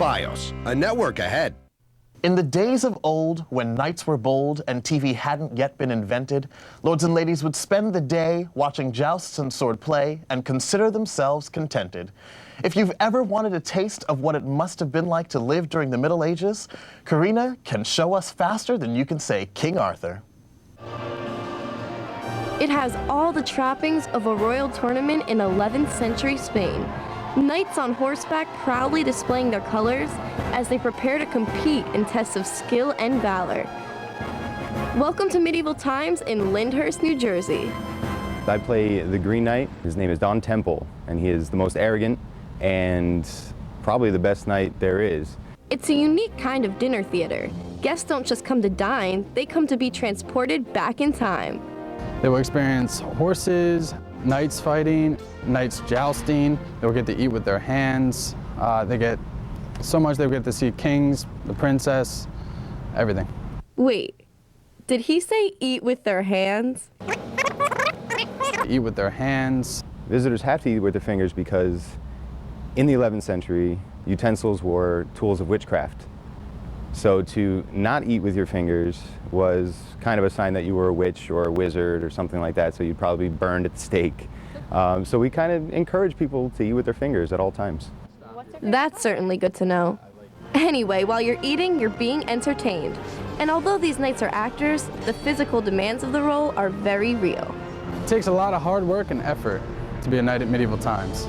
FiOS, a network ahead. In the days of old, when knights were bold and TV hadn't yet been invented, lords and ladies would spend the day watching jousts and sword play and consider themselves contented. If you've ever wanted a taste of what it must have been like to live during the Middle Ages, Karina can show us faster than you can say King Arthur. It has all the trappings of a royal tournament in 11th century Spain. Knights on horseback proudly displaying their colors as they prepare to compete in tests of skill and valor. Welcome to Medieval Times in Lyndhurst, New Jersey. I play the Green Knight. His name is Don Temple, and he is the most arrogant and probably the best knight there is. It's a unique kind of dinner theater. Guests don't just come to dine, they come to be transported back in time. They will experience horses, knights fighting, knights jousting. They'll get to eat with their hands. They get so much. They'll get to see kings, the princess, everything. Wait, did he say eat with their hands? Eat with their hands. Visitors have to eat with their fingers because in the 11th century, utensils were tools of witchcraft. So to not eat with your fingers was kind of a sign that you were a witch or a wizard or something like that, so you'd probably be burned at the stake. So we kind of encourage people to eat with their fingers at all times. That's certainly good to know. Anyway, while you're eating, you're being entertained. And although these knights are actors, the physical demands of the role are very real. It takes a lot of hard work and effort to be a knight at Medieval Times.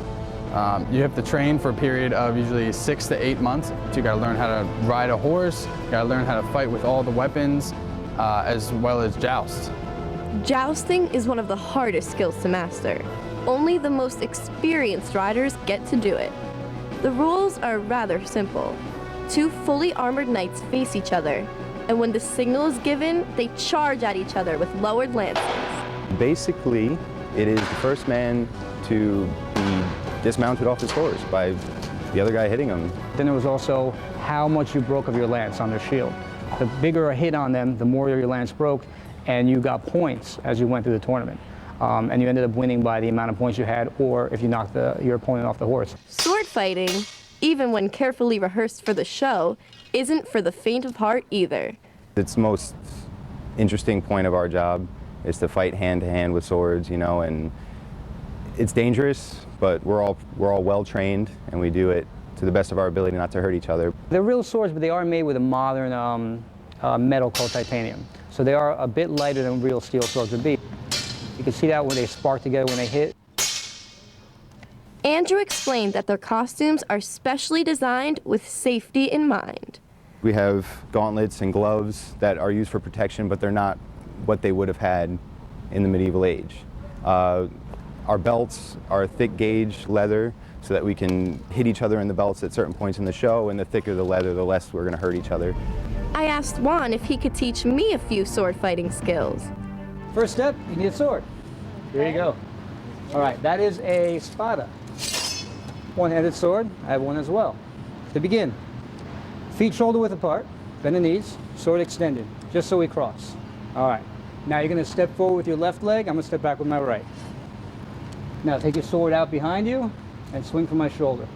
You have to train for a period of usually 6 to 8 months. So you got to learn how to ride a horse, you got to learn how to fight with all the weapons, as well as joust. Jousting is one of the hardest skills to master. Only the most experienced riders get to do it. The rules are rather simple. 2 fully armored knights face each other, and when the signal is given, they charge at each other with lowered lances. Basically, it is the first man to be dismounted off his horse by the other guy hitting him. Then there was also how much you broke of your lance on their shield. The bigger a hit on them, the more your lance broke, and you got points as you went through the tournament. And you ended up winning by the amount of points you had, or if you knocked your opponent off the horse. Sword fighting, even when carefully rehearsed for the show, isn't for the faint of heart either. It's the most interesting point of our job is to fight hand to hand with swords, you know, and it's dangerous, but we're all well trained, and we do it to the best of our ability not to hurt each other. They're real swords, but they are made with a modern metal called titanium. So they are a bit lighter than real steel swords would be. You can see that when they spark together when they hit. Andrew explained that their costumes are specially designed with safety in mind. We have gauntlets and gloves that are used for protection, but they're not what they would have had in the medieval age. Our belts are thick gauge leather so that we can hit each other in the belts at certain points in the show, and the thicker the leather, the less we're going to hurt each other. I asked Juan if he could teach me a few sword fighting skills. First step, you need a sword. Here you go. All right, that is a spada. One-handed sword, I have one as well. To begin, feet shoulder width apart, bend the knees, sword extended, just so we cross. All right, now you're going to step forward with your left leg, I'm going to step back with my right. Now take your sword out behind you and swing from my shoulder.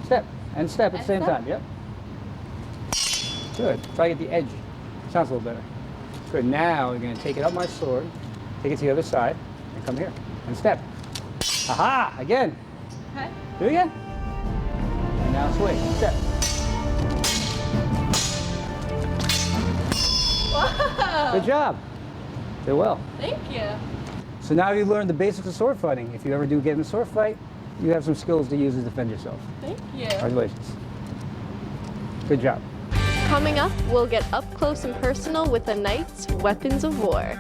Step and step at the same time, yep. Good, try to get the edge. Sounds a little better. Good, now you're going to take it up my sword, take it to the other side, and come here, and step. Aha, again. Okay. Do it again. And now swing, step. Whoa! Good job. Did well. Thank you. So now you learned the basics of sword fighting. If you ever do get in a sword fight, you have some skills to use to defend yourself. Thank you. Congratulations. Good job. Coming up, we'll get up close and personal with the knight's weapons of war.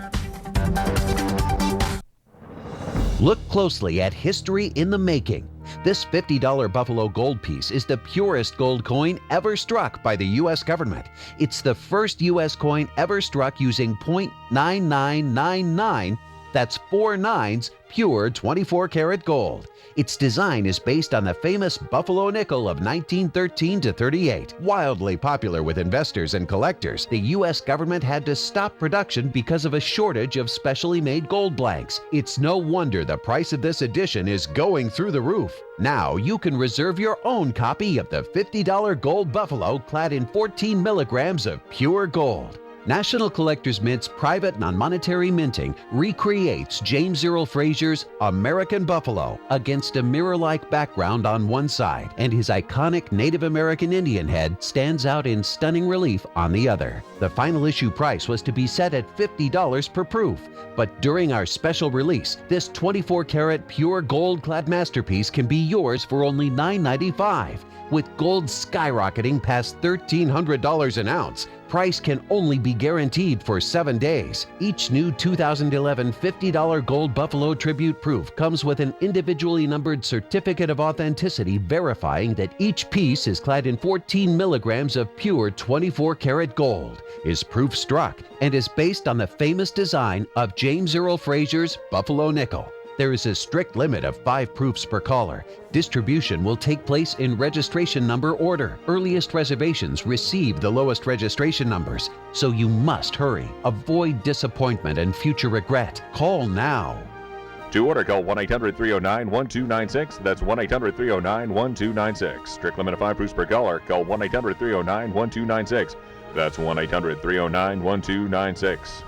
Look closely at history in the making. This $50 Buffalo gold piece is the purest gold coin ever struck by the U.S. government. It's the first U.S. coin ever struck using .9999 That's 4 9s, pure 24-karat gold. Its design is based on the famous Buffalo nickel of 1913 to 38. Wildly popular with investors and collectors, the U.S. government had to stop production because of a shortage of specially made gold blanks. It's no wonder the price of this edition is going through the roof. Now you can reserve your own copy of the $50 gold buffalo clad in 14 milligrams of pure gold. National Collectors Mint's private non-monetary minting recreates James Earl Frazier's American Buffalo against a mirror-like background on one side, and his iconic Native American Indian head stands out in stunning relief on the other. The final issue price was to be set at $50 per proof, but during our special release, this 24-karat pure gold-clad masterpiece can be yours for only $9.95. With gold skyrocketing past $1,300 an ounce, price can only be guaranteed for 7 days. Each new 2011 $50 gold buffalo tribute proof comes with an individually numbered certificate of authenticity verifying that each piece is clad in 14 milligrams of pure 24-karat gold, is proof struck, and is based on the famous design of James Earl Frazier's Buffalo nickel. There is a strict limit of 5 proofs per caller. Distribution will take place in registration number order. Earliest reservations receive the lowest registration numbers, so you must hurry. Avoid disappointment and future regret. Call now. To order, call 1-800-309-1296. That's 1-800-309-1296. Strict limit of 5 proofs per caller. Call 1-800-309-1296. That's 1-800-309-1296.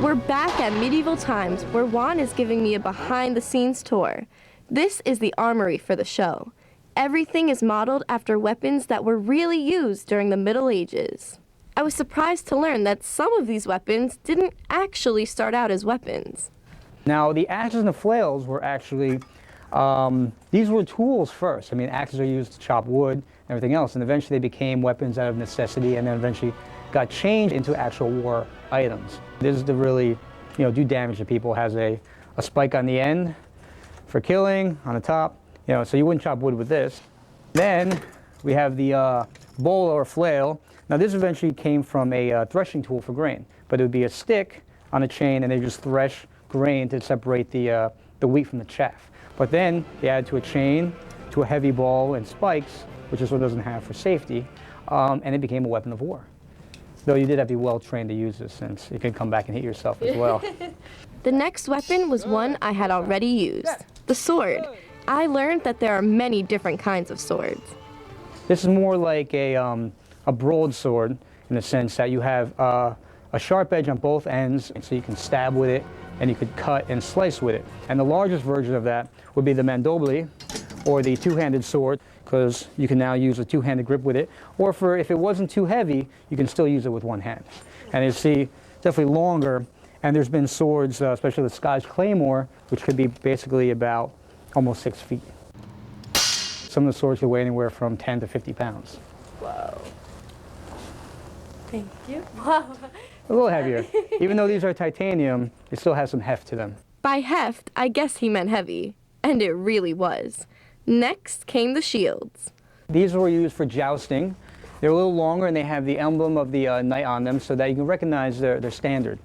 We're back at Medieval Times, where Juan is giving me a behind-the-scenes tour. This is the armory for the show. Everything is modeled after weapons that were really used during the Middle Ages. I was surprised to learn that some of these weapons didn't actually start out as weapons. Now, the axes and the flails were actually, these were tools first. I mean, axes are used to chop wood and everything else, and eventually they became weapons out of necessity, and then eventually got changed into actual war items. This is to really, do damage to people. It has a spike on the end for killing, on the top, so you wouldn't chop wood with this. Then we have the bowl or flail. Now this eventually came from a threshing tool for grain, but it would be a stick on a chain, and they just thresh grain to separate the wheat from the chaff. But then they added to a chain, to a heavy ball and spikes, which this one doesn't have for safety, and it became a weapon of war. Though you did have to be well trained to use this, since you can come back and hit yourself as well. The next weapon was one I had already used, the sword. I learned that there are many different kinds of swords. This is more like a broadsword, in the sense that you have a sharp edge on both ends, and so you can stab with it, and you could cut and slice with it. And the largest version of that would be the mandobli, or the two-handed sword, because you can now use a two-handed grip with it, or if it wasn't too heavy, you can still use it with one hand. And you see, definitely longer, and there's been swords, especially the Scottish Claymore, which could be basically about almost 6 feet. Some of the swords could weigh anywhere from 10 to 50 pounds. Whoa. Thank you. Wow. A little heavier. Even though these are titanium, they still have some heft to them. By heft, I guess he meant heavy, and it really was. Next came the shields. These were used for jousting. They're a little longer, and they have the emblem of the knight on them, so that you can recognize their standard.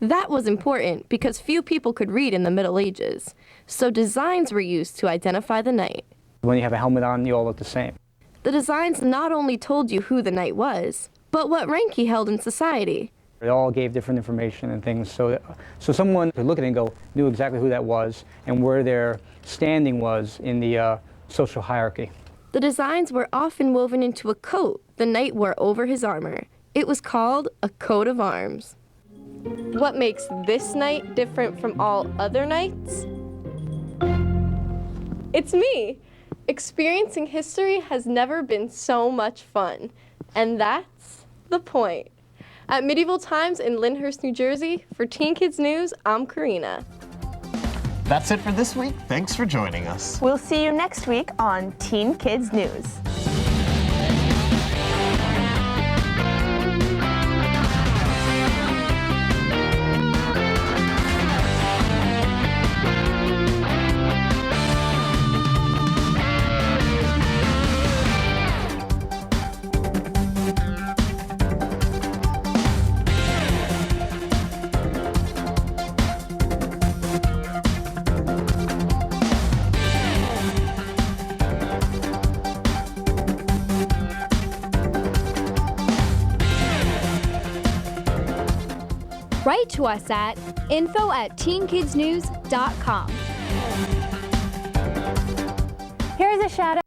That was important because few people could read in the Middle Ages, so designs were used to identify the knight. When you have a helmet on, you all look the same. The designs not only told you who the knight was, but what rank he held in society. They all gave different information and things, so someone could look at it and knew exactly who that was and where their standing was in the social hierarchy. The designs were often woven into a coat the knight wore over his armor. It was called a coat of arms. What makes this knight different from all other knights? It's me! Experiencing history has never been so much fun, and that's the point. At Medieval Times in Lyndhurst, New Jersey, for Teen Kids News, I'm Karina. That's it for this week. Thanks for joining us. We'll see you next week on Teen Kids News. Write to us at info@teenkidsnews.com. Here's a shout out